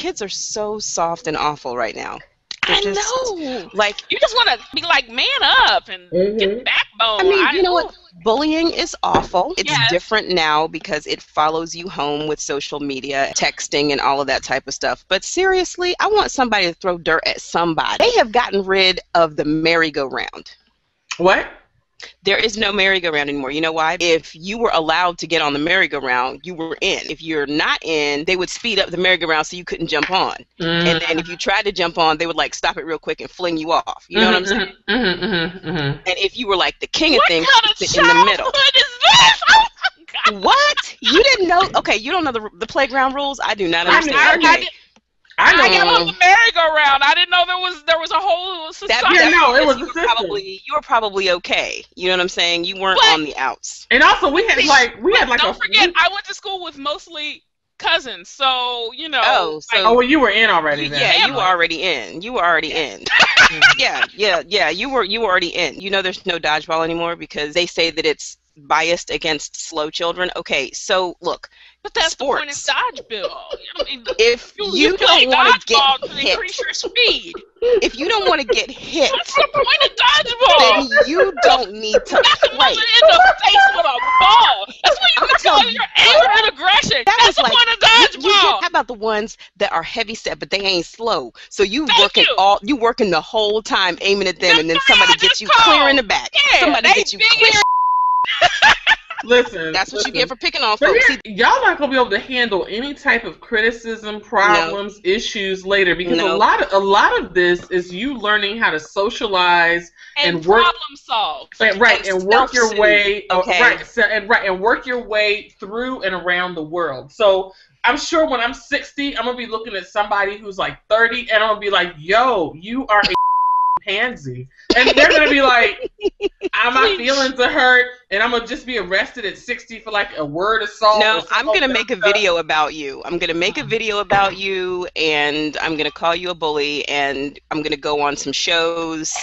kids are so soft and awful right now. I know. Like, you just want to be like, man up and get backbone. I mean, you know what? Bullying is awful. It's Yes. different now because it follows you home with social media, texting, and all of that type of stuff. But seriously, I want somebody to throw dirt at somebody. They have gotten rid of the merry-go-round. What? There is no merry-go-round anymore. You know why? If you were allowed to get on the merry-go-round, you were in. If you're not in, they would speed up the merry-go-round so you couldn't jump on. And then if you tried to jump on, they would like stop it real quick and fling you off. You know what I'm saying? And if you were like the king of things, What sit kind in of the middle. childhood is this? Oh my God. What? You didn't know? Okay, you don't know the playground rules? I do not understand. I know. I got on the merry-go-round. I didn't know there was a whole society. It was you were probably okay. You know what I'm saying? You weren't on the outs. And also, we had Don't forget, I went to school with mostly cousins, so you know. Oh, so well, you were in already then. Yeah, you were already in. You were already in. yeah. You were already in. You know, there's no dodgeball anymore because they say that it's biased against slow children. Okay, so look. But that's sports. The point of dodgeball. I mean, if you don't want to get hit, increase your speed. If you don't want to get hit, that's the point of dodgeball. Then you don't need to play. In the face with a ball. That's what you can tell your anger and aggression. That's the point of dodgeball. How about the ones that are heavy set but they ain't slow? So you working the whole time aiming at them, and then somebody gets you clear in the back. Yeah, somebody gets you clear. Listen, that's what you get for picking on folks. Y'all not gonna be able to handle any type of criticism, problems, issues later because a lot of this is you learning how to socialize and work, problem solve, and work your way, and work your way through and around the world. So I'm sure when I'm 60, I'm gonna be looking at somebody who's like 30, and I'm gonna be like, "Yo, you are a pansy," and they're gonna be like, "My feelings are hurt," and I'm gonna just be arrested at 60 for like a word assault. No, I'm gonna make a video about you. I'm gonna make a video about you, and I'm gonna call you a bully, and I'm gonna go on some shows.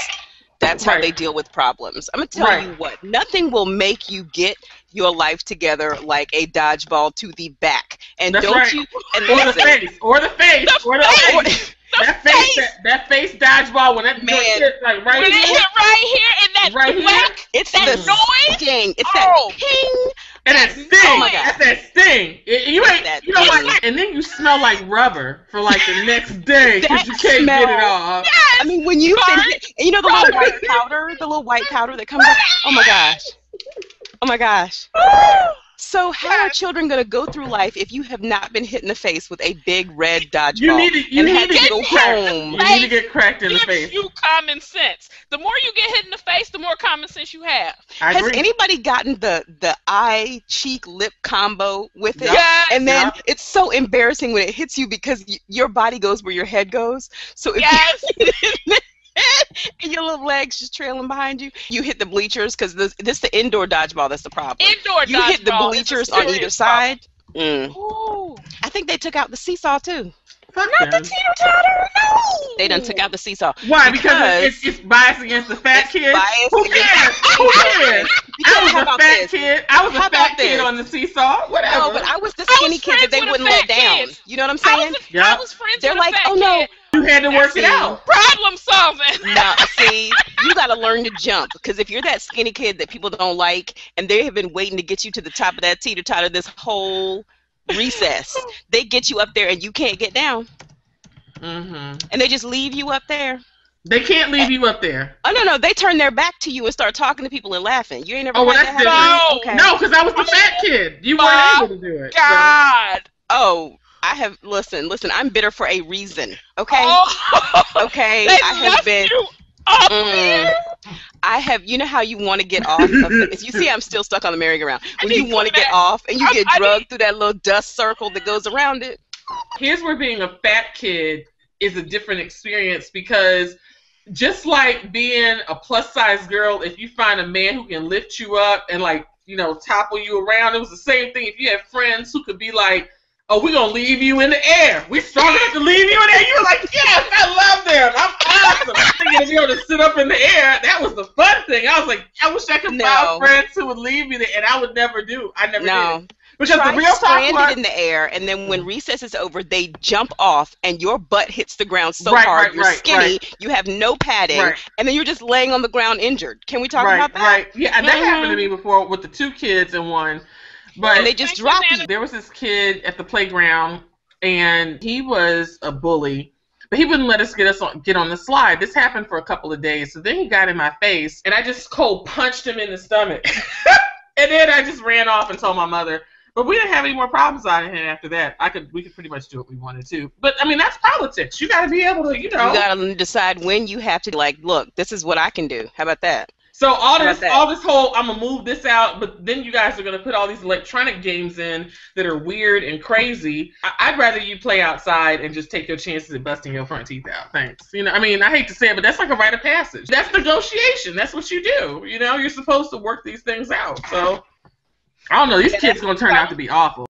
That's how they deal with problems. I'm gonna tell you what. Nothing will make you get your life together like a dodgeball to the back. And that's don't you? And or the face. That face dodgeball when that man hit like right here and that whack, it's that the noise, sting. It's that ping. And that sting. Oh my God. That's that sting. You know what? And then you smell like rubber for like the next day because you can't get it off. Yes! I mean, when you've been, you know the little white powder that comes out. Oh my gosh. Oh my gosh. So how are children going to go through life if you have not been hit in the face with a big red dodgeball? You need to go home. You need to get cracked in the face. Gives you common sense. The more you get hit in the face, the more common sense you have. Has anybody gotten the eye, cheek, lip combo with it? Yes. And then it's so embarrassing when it hits you because your body goes where your head goes. So if you and your little legs just trailing behind you. You hit the bleachers because this is the indoor dodgeball that's the problem. You hit the bleachers on either side. I think they took out the seesaw too. Not the teeter-totter, no! They done took out the seesaw. Why? Because it's biased against the fat kids? Who cares? Who cares? I was a fat kid. I was a fat kid on the seesaw. Whatever. No, but I was the skinny kid that they wouldn't let down. You know what I'm saying? I was friends with a fat kid. They're like, oh no. You had to work it out. Problem solving. No, see, you got to learn to jump because if you're that skinny kid that people don't like and they have been waiting to get you to the top of that teeter-totter this whole recess, they get you up there and you can't get down. And they just leave you up there. They can't leave you up there. Oh, no, they turn their back to you and start talking to people and laughing. You ain't never that's different. No, because I was the fat kid. You weren't able to do it. God. So. Oh. I have listen. I'm bitter for a reason. Okay, okay. I have been. I have. You know how you want to get off of this. You see, I'm still stuck on the merry-go-round. When you want to get off and you get drugged through that little dust circle that goes around it. Here's where being a fat kid is a different experience because just like being a plus-size girl, if you find a man who can lift you up and topple you around, it was the same thing. If you have friends who could be like, "Oh, we're going to leave you in the air. We're strong enough to leave you in the air." You were like, "Yes, I love them. I'm awesome." To be able to sit up in the air, that was the fun thing. I was like, I wish I could find friends who would leave me there, and I would never do. I never did. Because try the real stranded in the air, and then when recess is over, they jump off, and your butt hits the ground so hard, you're skinny, you have no padding, and then you're just laying on the ground injured. Can we talk about that? Right. Yeah, and that happened to me before with the 2 kids and one. But and they just drop you. There was this kid at the playground, and he was a bully. But he wouldn't let us get on the slide. This happened for a couple of days. So then he got in my face, and I just cold punched him in the stomach. And then I just ran off and told my mother. But we didn't have any more problems out of him after that. We could pretty much do what we wanted to. But I mean, that's politics. You got to be able to, You got to decide when you have to, like, look, this is what I can do. How about that? So all this whole, I'm gonna move this out, but then you guys are gonna put all these electronic games in that are weird and crazy. I'd rather you play outside and just take your chances at busting your front teeth out. Thanks. I mean, I hate to say it, but that's like a rite of passage. That's negotiation. That's what you do. You're supposed to work these things out. So I don't know. These kids gonna turn out to be awful.